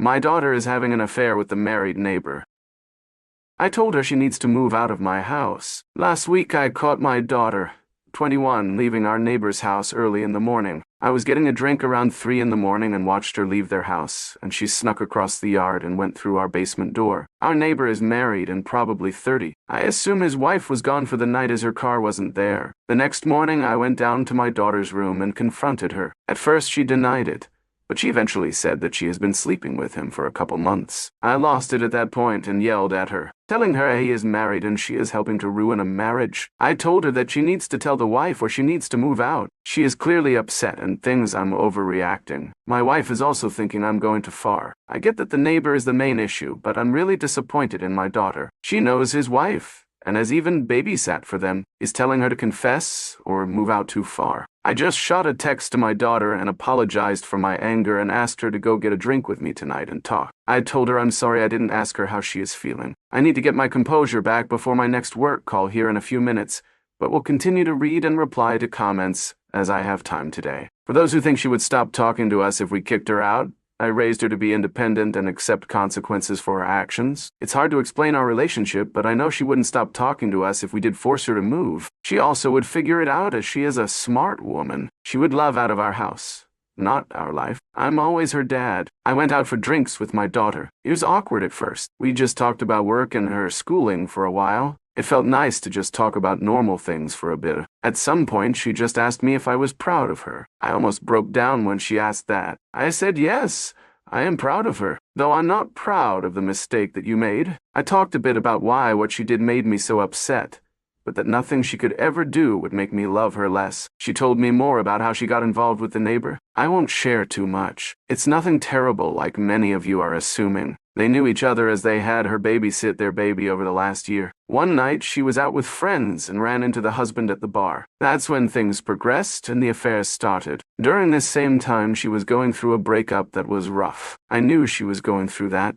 My daughter is having an affair with the married neighbor. I told her she needs to move out of my house. Last week I caught my daughter, 21, leaving our neighbor's house early in the morning. I was getting a drink around 3 in the morning and watched her leave their house, and she snuck across the yard and went through our basement door. Our neighbor is married and probably 30. I assume his wife was gone for the night as her car wasn't there. The next morning I went down to my daughter's room and confronted her. At first she denied it, but she eventually said that she has been sleeping with him for a couple months. I lost it at that point and yelled at her, telling her he is married and she is helping to ruin a marriage. I told her that she needs to tell the wife or she needs to move out. She is clearly upset and thinks I'm overreacting. My wife is also thinking I'm going too far. I get that the neighbor is the main issue, but I'm really disappointed in my daughter. She knows his wife and has even babysat for them. Is telling her to confess or move out too far. I just shot a text to my daughter and apologized for my anger and asked her to go get a drink with me tonight and talk. I told her I'm sorry I didn't ask her how she is feeling. I need to get my composure back before my next work call here in a few minutes, but will continue to read and reply to comments as I have time today. For those who think she would stop talking to us if we kicked her out, I raised her to be independent and accept consequences for her actions. It's hard to explain our relationship, but I know she wouldn't stop talking to us if we did force her to move. She also would figure it out as she is a smart woman. She would love out of our house, not our life. I'm always her dad. I went out for drinks with my daughter. It was awkward at first. We just talked about work and her schooling for a while. It felt nice to just talk about normal things for a bit. At some point, she just asked me if I was proud of her. I almost broke down when she asked that. I said yes, I am proud of her, though I'm not proud of the mistake that you made. I talked a bit about why what she did made me so upset, but that nothing she could ever do would make me love her less. She told me more about how she got involved with the neighbor. I won't share too much. It's nothing terrible like many of you are assuming. They knew each other as they had her babysit their baby over the last year. One night, she was out with friends and ran into the husband at the bar. That's when things progressed and the affair started. During this same time, she was going through a breakup that was rough. I knew she was going through that,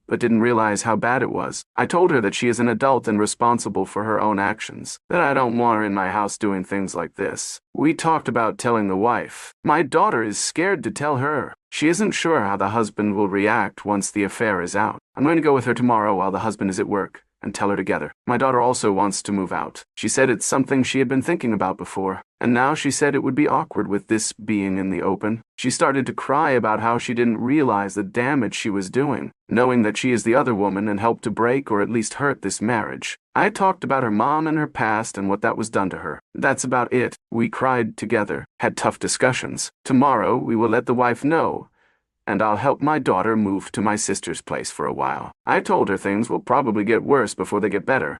but didn't realize how bad it was. I told her that she is an adult and responsible for her own actions, that I don't want her in my house doing things like this. We talked about telling the wife. My daughter is scared to tell her. She isn't sure how the husband will react once the affair is out. I'm going to go with her tomorrow while the husband is at work and tell her together. My daughter also wants to move out. She said it's something she had been thinking about before, and now she said it would be awkward with this being in the open. She started to cry about how she didn't realize the damage she was doing, knowing that she is the other woman and helped to break or at least hurt this marriage. I talked about her mom and her past and what that was done to her. That's about it. We cried together, had tough discussions. Tomorrow we will let the wife know, and I'll help my daughter move to my sister's place for a while. I told her things will probably get worse before they get better.